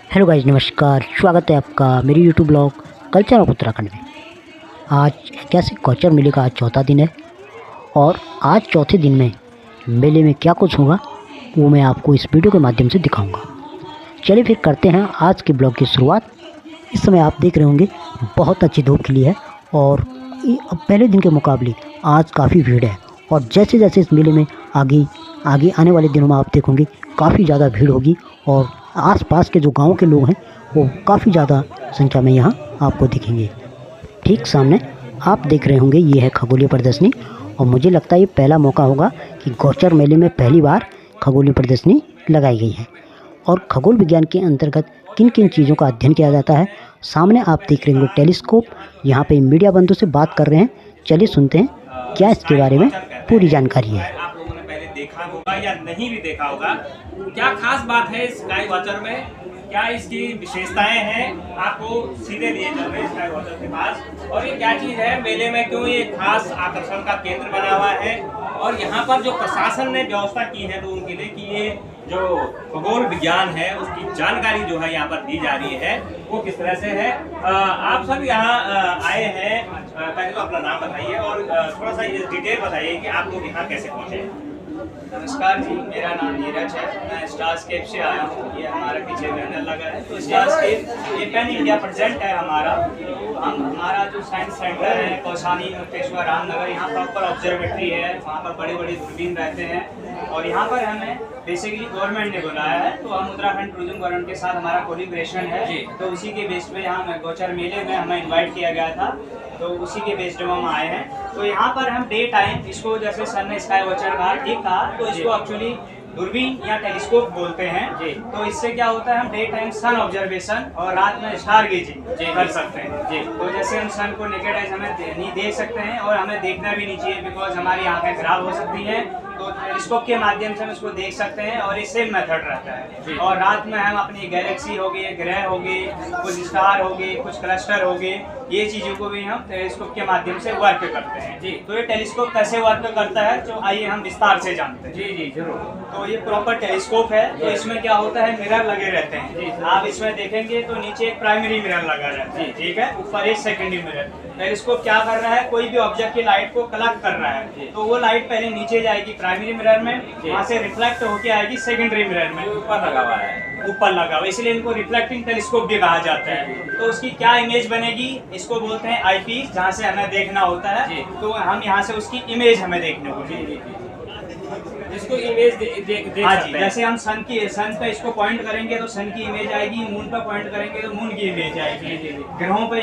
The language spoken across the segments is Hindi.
हेलो गाइस, नमस्कार। स्वागत है आपका मेरी YouTube blog culture of Uttarakhand में। आज ऐतिहासिक गौचर मेले का आज चौथा दिन है और आज चौथे दिन में मेले में क्या कुछ होगा वो मैं आपको इस वीडियो के माध्यम से दिखाऊंगा। चलिए फिर करते हैं आज के ब्लॉग की शुरुआत। इस समय आप देख रहे होंगे बहुत अच्छी धूप खिली है और पहले दिन के मुकाबले आज काफ़ी भीड़ है। और जैसे जैसे इस मेले में आगे आने वाले दिनों में आप देखोगे काफ़ी ज़्यादा भीड़ होगी और आसपास के जो गांव के लोग हैं वो काफ़ी ज़्यादा संख्या में यहाँ आपको दिखेंगे। ठीक सामने आप देख रहे होंगे ये है खगोलीय प्रदर्शनी और मुझे लगता है ये पहला मौका होगा कि गौचर मेले में पहली बार खगोलीय प्रदर्शनी लगाई गई है। और खगोल विज्ञान के अंतर्गत किन किन चीज़ों का अध्ययन किया जाता है सामने आप देख रहे होंगे टेलीस्कोप। यहाँ पे मीडिया बंधु से बात कर रहे हैं, चलिए सुनते हैं क्या इसके बारे में पूरी जानकारी है। आप लोगों ने पहले देखा होगा या नहीं भी देखा होगा, क्या खास बात है स्काई वॉचर में, क्या इसकी विशेषताएं हैं, आपको सीधे लिए चल रहे हैं स्काई वॉचर के पास। और ये क्या चीज़ है, मेले में क्यों ये खास आकर्षण का केंद्र बना हुआ है और यहाँ पर जो प्रशासन ने व्यवस्था की है लोगों के लिए कि ये जो खगोल विज्ञान है उसकी जानकारी जो है यहाँ पर दी जा रही है वो किस तरह से है। आप सब यहाँ आए हैं, पहले तो अपना नाम बताइए और थोड़ा सा ये डिटेल बताइए कि आप लोग यहाँ कैसे पहुँचे। नमस्कार जी, मेरा नाम नीरज है। मैं स्टारस्केप से आया हूँ। ये हमारे पीछे बैनर लगा है तो स्टारस्केप ये पैन इंडिया प्रेजेंट है हमारा। हमारा जो साइंस सेंटर है कौसानी मुक्तेश्वर रामनगर, यहाँ प्रॉपर ऑब्जर्वेटरी है, वहाँ पर बड़े बड़े दूरबीन रहते हैं और यहाँ पर हमें बेसिकली गवर्नमेंट ने बुलाया है तो हम उत्तराखंड टूरिज्म गवर्नमेंट के साथ हमारा कोलिब्रेशन है तो उसी के बेस पे यहाँ गौचर मेले में हमें इन्वाइट किया गया था तो उसी के बेस्ड में हम आए हैं। तो यहाँ पर हम डे टाइम इसको जैसे सर ने स्काई वॉचर कहा ठीक कहा, तो इसको एक्चुअली दूरबीन या टेलीस्कोप बोलते हैं जी। तो इससे क्या होता है, हम डे टाइम सन ऑब्जर्वेशन और रात में स्टार गेजिंग कर सकते हैं जी। तो जैसे हम सन को नेकेड आइज हमें नहीं देख सकते हैं और हमें देखना भी नहीं चाहिए बिकॉज हमारी आंखें खराब हो सकती हैं, तो टेलीस्कोप के माध्यम से हम इसको देख सकते हैं और ये सेम मेथड रहता है। और रात में हम अपनी गैलेक्सी हो गई, ग्रह हो गए, कुछ स्टार हो गए, कुछ क्लस्टर हो गए, ये चीज़ों को भी हम टेलीस्कोप के माध्यम से वर्क करते हैं जी। तो ये टेलीस्कोप कैसे वर्क करता है तो आइए हम विस्तार से जानते हैं। जी जी जरूर। तो ये प्रॉपर टेलीस्कोप है तो इसमें क्या होता है, मिरर लगे रहते हैं जी। आप इसमें देखेंगे तो नीचे एक प्राइमरी मिरर लगा रहता है, ठीक है, ऊपर एक सेकेंडरी मिरर। टेलीस्कोप क्या कर रहा है, कोई भी ऑब्जेक्ट की लाइट को कलेक्ट कर रहा है तो वो लाइट पहले नीचे जाएगी प्राइमरी मिरर में, वहाँ से रिफ्लेक्ट होके आएगी सेकेंडरी मिरर में। ऊपर लगा हुआ है, इसलिए इनको रिफ्लेक्टिंग टेलीस्कोप भी कहा जाता है। तो उसकी क्या इमेज बनेगी, इसको बोलते हैं आई पीस, जहाँ से हमें देखना होता है तो हम यहाँ से उसकी इमेज हमें देखने को मिलेगी, इसको इमेज हाँ जी। जैसे हम सन पे इसको पॉइंट करेंगे तो सन की इमेज आएगी, मून पे पॉइंट करेंगे तो मून की इमेज आएगी, ग्रहों पे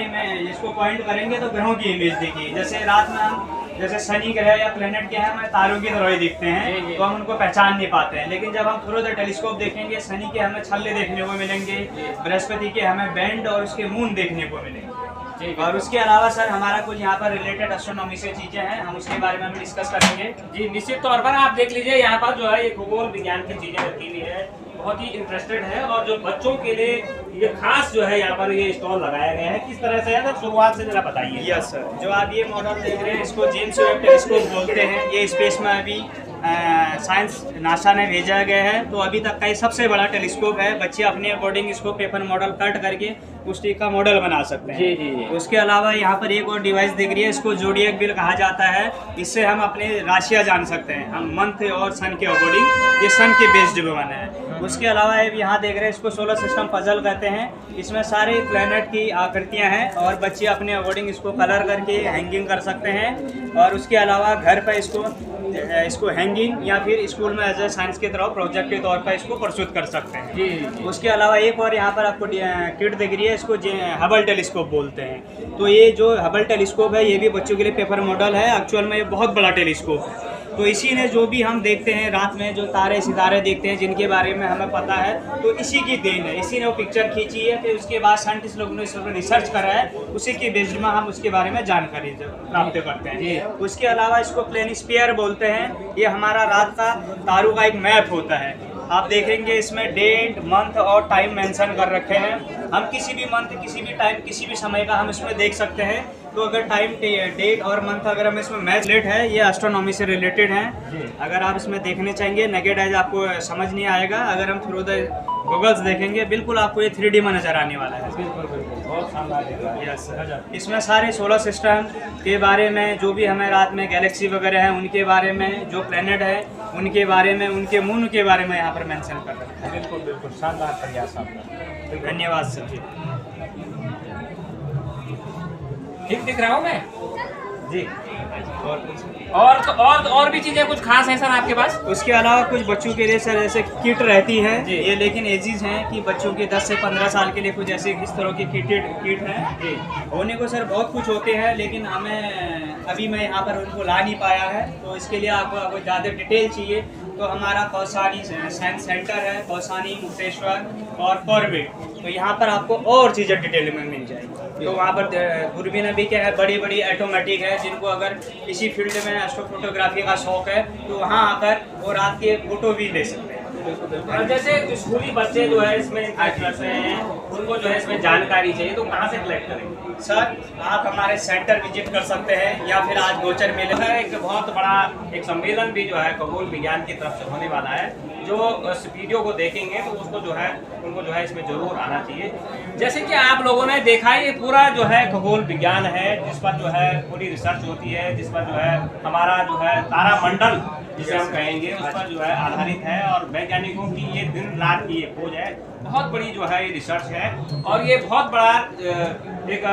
इसको पॉइंट करेंगे तो ग्रहों की इमेज देखिए। जैसे रात में हम जैसे शनि ग्रह या प्लेनेट के हमें तारों की तरह ही दिखते हैं तो हम उनको पहचान नहीं पाते हैं, लेकिन जब हम थ्रू द टेलीस्कोप देखेंगे शनि के हमें छल्ले देखने को मिलेंगे, बृहस्पति के हमें बैंड और उसके मून देखने को मिलेंगे। और उसके अलावा सर हमारा कुछ यहाँ पर रिलेटेड एस्ट्रोनॉमी से चीजें हैं, हम उसके बारे में हम डिस्कस करेंगे जी। निश्चित तौर पर आप देख लीजिए यहाँ पर जो है ये खगोल विज्ञान की चीजें रखी हुई है, बहुत ही इंटरेस्टेड है और जो बच्चों के लिए ये खास जो है यहाँ पर ये स्टॉल लगाया गया है। किस तरह से है, शुरुआत से जरा बताइए। यस सर, जो आप ये मॉडल देख रहे हैं इसको जेम्स वेब टेलीस्कोप बोलते हैं। ये स्पेस में अभी साइंस नासा ने भेजा गया है तो अभी तक का ये सबसे बड़ा टेलीस्कोप है। बच्चे अपने अकॉर्डिंग इसको पेपर मॉडल कट करके उस टिक का मॉडल बना सकते हैं जी जी। उसके अलावा यहाँ पर एक और डिवाइस दिख रही है, इसको जोडियक बिल कहा जाता है। इससे हम अपने राशियाँ जान सकते हैं, हम मंथ और सन के अकॉर्डिंग, ये सन के बेस्ड पे बना है। उसके अलावा यहाँ देख रहे हैं इसको सोलर सिस्टम पजल कहते हैं। इसमें सारे प्लैनेट की आकृतियाँ हैं और बच्चे अपने अकॉर्डिंग इसको कलर करके हैंगिंग कर सकते हैं। और उसके अलावा घर पर इसको हैंगिंग या फिर स्कूल में एज ए साइंस की तरह प्रोजेक्ट के तौर पर इसको प्रस्तुत कर सकते हैं जी। उसके अलावा एक और यहाँ पर आपको किट दिख रही है, इसको हबल टेलीस्कोप बोलते हैं। तो ये जो हबल टेलीस्कोप है ये भी बच्चों के लिए पेपर मॉडल है, एक्चुअल में ये बहुत बड़ा टेलीस्कोप है। तो इसी ने जो भी हम देखते हैं रात में जो तारे सितारे देखते हैं जिनके बारे में हमें पता है तो इसी की देन है, इसी ने वो पिक्चर खींची है। फिर उसके बाद साइंटिस्ट लोगों ने इस पर रिसर्च करा है, उसी के बेस्ड में हम उसके बारे में जानकारी प्राप्त करते हैं। उसके अलावा इसको प्लेनिस्फीयर बोलते हैं। ये हमारा रात का तारों का एक मैप होता है। आप देखेंगे इसमें डेट, मंथ और टाइम मेंशन कर रखे हैं। हम किसी भी मंथ, किसी भी टाइम, किसी भी समय का हम इसमें देख सकते हैं। तो अगर टाइम, डेट और मंथ अगर हम इसमें मैच रिलेट है, ये एस्ट्रोनॉमी से रिलेटेड है। अगर आप इसमें देखने चाहेंगे नेकेड आइज आपको समझ नहीं आएगा, अगर हम थ्रू द गूगल्स देखेंगे बिल्कुल आपको ये 3D में नज़र आने वाला है। बिल्कुल बिल्कुल, बहुत शानदार दिख रहा है। Yes sir. गजब। इसमें सारे सोलर सिस्टम के बारे में, जो भी हमें रात में गैलेक्सी वगैरह हैं उनके बारे में, जो प्लेनेट है उनके बारे में, उनके मून के बारे में यहाँ पर मेंशन कर रखा है। बिल्कुल बिल्कुल, शानदार प्रयास आपका। धन्यवाद सर जी। ठीक दिख रहा हूँ मैं जी। और भी चीजें कुछ खास है सर आपके पास? उसके अलावा कुछ बच्चों के लिए सर ऐसे किट रहती है जी। ये, लेकिन एजिज हैं कि बच्चों के 10 से 15 साल के लिए कुछ ऐसे इस तरह की किट है जी। होने को सर बहुत कुछ होते हैं, लेकिन हमें अभी मैं यहाँ पर उनको ला नहीं पाया है, तो इसके लिए आपको ज़्यादा डिटेल चाहिए तो हमारा कौसानी साइंस सेंटर है, कौसानी, मुक्तेश्वर और कॉर्बेट, तो यहाँ पर आपको और चीज़ें डिटेल में मिल जाएगी। तो वहाँ पर दूरबीन अभी क्या है, बड़ी बड़ी ऑटोमेटिक है, जिनको अगर इसी फील्ड में एस्ट्रो फोटोग्राफी का शौक है तो वहाँ आकर वो रात के फोटो भी ले सकते हैं। और जैसे स्कूली बच्चे जो है इसमें इंटरेस्ट हैं, उनको जो है इसमें जानकारी चाहिए तो कहाँ से कलेक्ट करेंगे? सर आप हमारे सेंटर विजिट कर सकते हैं या फिर आज गोचर मेले है एक बहुत बड़ा एक सम्मेलन भी जो है खगोल विज्ञान की तरफ से होने वाला है, जो इस वीडियो को देखेंगे तो उसको जो है उनको जो है इसमें जरूर आना चाहिए। जैसे कि आप लोगों ने देखा है, ये पूरा जो है खगोल विज्ञान है, जिस पर जो है पूरी रिसर्च होती है, जिस पर जो है हमारा जो है तारामंडल जिसे हम कहेंगे उस पर जो है आधारित है, और वैज्ञानिकों की ये दिन रात की ये खोज है, बहुत बड़ी जो है ये रिसर्च है, और ये बहुत बड़ा एक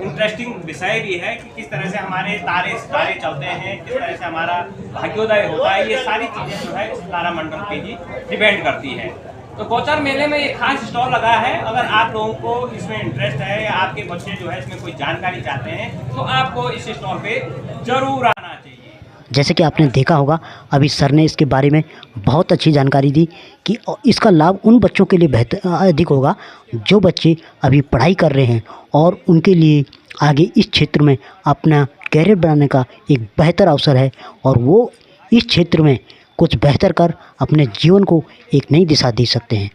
इंटरेस्टिंग विषय भी है कि किस तरह से हमारे तारे चलते हैं, किस तरह से हमारा भाग्योदय होता है, ये सारी चीज़ें जो है इस तारामंडल पे ही डिपेंड करती है। तो गोचर मेले में ये खास स्टॉल लगा है, अगर आप लोगों को इसमें इंटरेस्ट है या आपके बच्चे जो है इसमें कोई जानकारी चाहते हैं तो आपको इस स्टॉल पे जरूर आना चाहिए। जैसे कि आपने देखा होगा, अभी सर ने इसके बारे में बहुत अच्छी जानकारी दी कि इसका लाभ उन बच्चों के लिए बेहतर अधिक होगा जो बच्चे अभी पढ़ाई कर रहे हैं और उनके लिए आगे इस क्षेत्र में अपना कैरियर बनाने का एक बेहतर अवसर है, और वो इस क्षेत्र में कुछ बेहतर कर अपने जीवन को एक नई दिशा दे सकते हैं।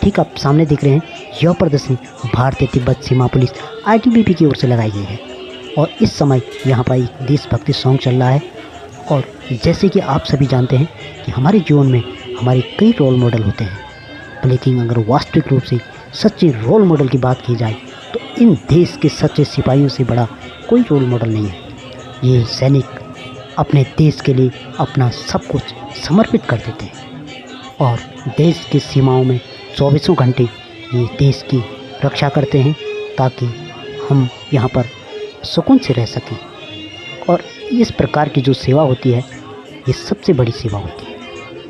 ठीक आप सामने देख रहे हैं, यह प्रदर्शनी भारतीय तिब्बत सीमा पुलिस ITBP की ओर से लगाई गई है, और इस समय यहाँ पर एक देशभक्ति सॉन्ग चल रहा है। और जैसे कि आप सभी जानते हैं कि हमारे जीवन में हमारे कई रोल मॉडल होते हैं, लेकिन अगर वास्तविक रूप से सच्चे रोल मॉडल की बात की जाए तो इन देश के सच्चे सिपाहियों से बड़ा कोई रोल मॉडल नहीं है। ये सैनिक अपने देश के लिए अपना सब कुछ समर्पित कर देते हैं और देश की सीमाओं में 24 घंटे ये देश की रक्षा करते हैं ताकि हम यहाँ पर सुकून से रह सकें। और इस प्रकार की जो सेवा होती है ये सबसे बड़ी सेवा होती है,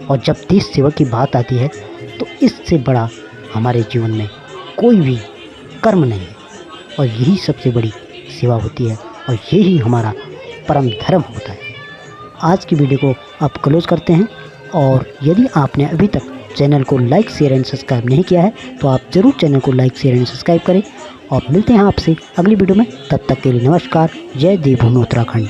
और जब देश सेवा की बात आती है तो इससे बड़ा हमारे जीवन में कोई भी कर्म नहीं है, और यही सबसे बड़ी सेवा होती है, और यही हमारा परम धर्म होता है। आज की वीडियो को आप क्लोज करते हैं, और यदि आपने अभी तक चैनल को लाइक, शेयर एंड सब्सक्राइब नहीं किया है तो आप ज़रूर चैनल को लाइक, शेयर एंड सब्सक्राइब करें, और मिलते हैं आपसे अगली वीडियो में। तब तक के लिए नमस्कार। जय देवभूमि उत्तराखंड।